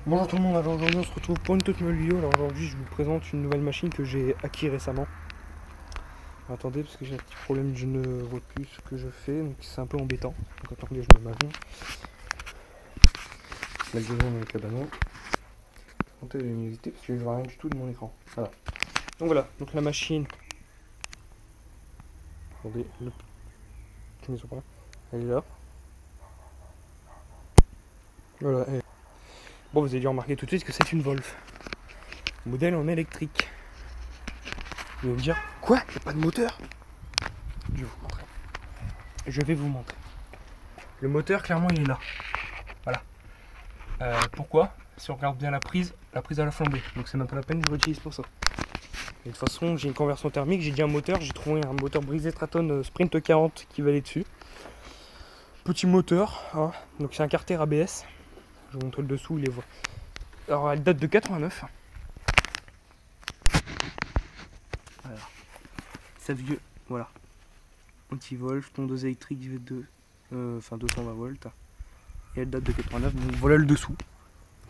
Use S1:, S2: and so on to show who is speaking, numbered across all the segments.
S1: Bonjour tout le monde, alors aujourd'hui on se retrouve pour une toute nouvelle vidéo. Alors aujourd'hui je vous présente une nouvelle machine que j'ai acquis récemment. Attendez parce que j'ai un petit problème, je ne vois plus ce que je fais, donc c'est un peu embêtant. Donc attendez, je me mets bien. Là je joue avec la banane. Attendez la luminosité parce que je vois rien du tout de mon écran. Voilà, donc la machine. Attendez, je ne sais pas. Elle est là. Voilà, elle est... Bon, vous avez dû remarquer tout de suite que c'est une Wolf. Modèle en électrique. Vous allez me dire, quoi? Il n'y a pas de moteur? Je vais vous montrer. Je vais vous montrer. Le moteur, clairement, il est là. Voilà. Pourquoi? Si on regarde bien la prise elle a flambé. Donc c'est même pas la peine, je l'utilise pour ça. Et de toute façon, j'ai une conversion thermique, j'ai dit un moteur, j'ai trouvé un moteur brisé Straton Sprint 40 qui va aller dessus. Petit moteur, hein. Donc c'est un Carter ABS. Je vous montre le dessous, il est voit. Alors elle date de 89. Voilà. Ça vieux, voilà. Anti-Wolf, tondeuse électrique V2, enfin 220 volts. Et elle date de 89, donc voilà le dessous,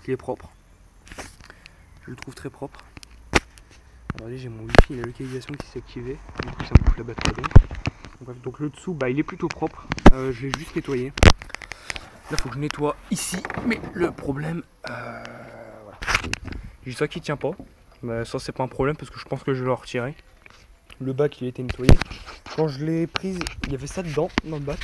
S1: qui est propre. Je le trouve très propre. Alors j'ai mon wifi, la localisation qui s'est activée, du coup ça me coupe la batterie. Donc le dessous, bah, il est plutôt propre, je l'ai juste nettoyé. Là faut que je nettoie ici, mais le problème, voilà. J'ai ça qui tient pas, mais ça c'est pas un problème parce que je pense que je vais le retirer. Le bac il a été nettoyé. Quand je l'ai prise, il y avait ça dedans, dans le bac.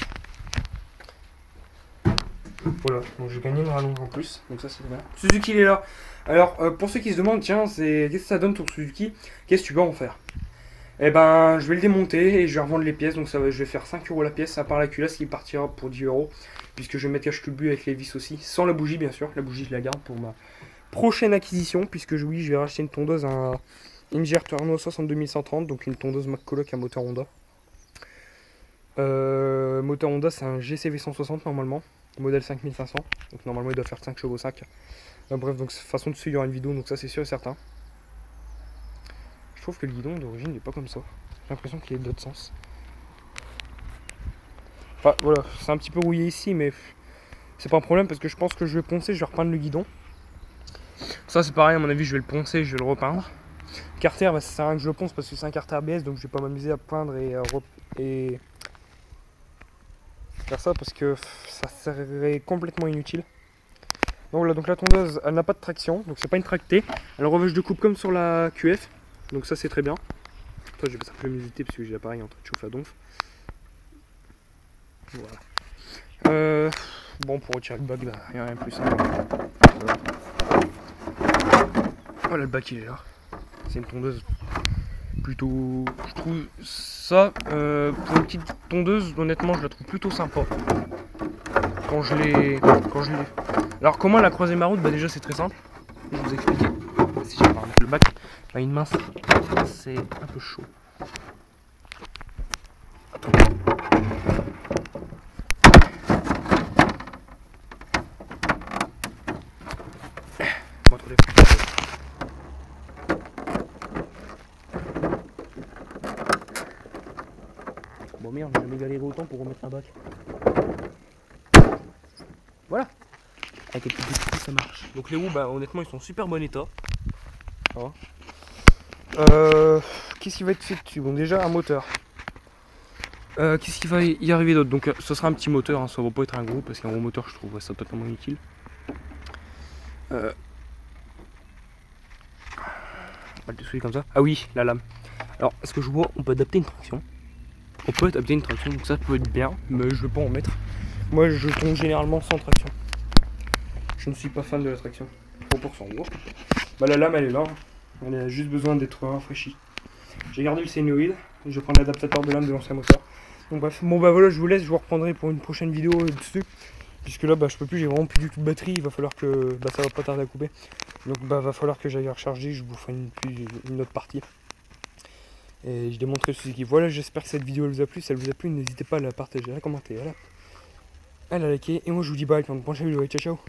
S1: Voilà, donc j'ai gagné une rallonge en plus, donc ça c'est bien. Suzuki il est là. Alors pour ceux qui se demandent, tiens, qu'est-ce que ça donne ton Suzuki? Qu'est-ce que tu peux en faire? Eh ben je vais le démonter et je vais revendre les pièces, donc ça va, je vais faire 5 € la pièce, à part la culasse qui partira pour 10 €, puisque je vais mettre cache-culbu avec les vis aussi, sans la bougie bien sûr, la bougie je la garde pour ma prochaine acquisition, puisque oui, je vais racheter une tondeuse, un Inger Turno 62130, donc une tondeuse McCulloch à moteur Honda. Moteur Honda c'est un GCV 160 normalement, modèle 5500, donc normalement il doit faire 5 chevaux 5. Bref, donc façon de suivre, il y aura une vidéo, donc ça c'est sûr et certain. Je trouve que le guidon d'origine n'est pas comme ça, j'ai l'impression qu'il est d'autres sens. Enfin voilà, c'est un petit peu rouillé ici, mais c'est pas un problème parce que je pense que je vais poncer, je vais repeindre le guidon. Ça c'est pareil, à mon avis je vais le poncer, je vais le repeindre. Carter, bah, ça sert à rien que je le ponce parce que c'est un Carter ABS, donc je vais pas m'amuser à peindre et faire ça parce que ça serait complètement inutile. Donc voilà, donc la tondeuse elle n'a pas de traction, donc c'est pas une tractée. Elle a revêche de coupe comme sur la QF, donc ça c'est très bien. Toi je vais passer un peu l'humidité parce que j'ai l'appareil en train de chauffer à donf. Voilà. Bon, pour retirer le bac, là, rien de plus simple. Voilà, le bac il est là. C'est une tondeuse plutôt, je trouve ça pour une petite tondeuse, honnêtement je la trouve plutôt sympa quand je l'ai alors comment elle a croisé ma route? Bah déjà c'est très simple, je vais vous expliquer. Si j'ai pas remettre le bac, là une mince, c'est un peu chaud. Attends. Bon, attendez. Bon merde, j'ai jamais galéré autant pour remettre un bac. Voilà. Avec les petits défis, ça marche. Donc les roues, bah honnêtement, ils sont en super bon état. Qu'est-ce qui va être fait dessus? Bon, déjà un moteur. Qu'est-ce qui va y arriver d'autre? Donc ce sera un petit moteur, hein, ça va pas être un gros, parce qu'un gros moteur, je trouve ça totalement inutile. Le dessous est comme ça. Ah oui, la lame. Alors, est-ce que je vois, on peut adapter une traction. On peut adapter une traction, donc ça peut être bien, mais je vais pas en mettre. Moi, je tombe généralement sans traction. Je ne suis pas fan de la traction. 100% gros. Bah la lame, elle est là. Elle a juste besoin d'être rafraîchie. J'ai gardé le sénoïde. Je vais prendre l'adaptateur de lame de l'ancien moteur. Donc bref, bon bah voilà, je vous laisse. Je vous reprendrai pour une prochaine vidéo dessus. Puisque là, bah je peux plus, j'ai vraiment plus du tout de batterie. Il va falloir que, bah ça va pas tarder à couper. Donc bah va falloir que j'aille recharger. Je vous ferai une autre partie. Et je démontrerai le Suzuki. Voilà, j'espère que cette vidéo elle vous a plu. Si elle vous a plu, n'hésitez pas à la partager, à la commenter, à la liker. Et moi je vous dis bye, pour une prochaine vidéo. Ciao ciao.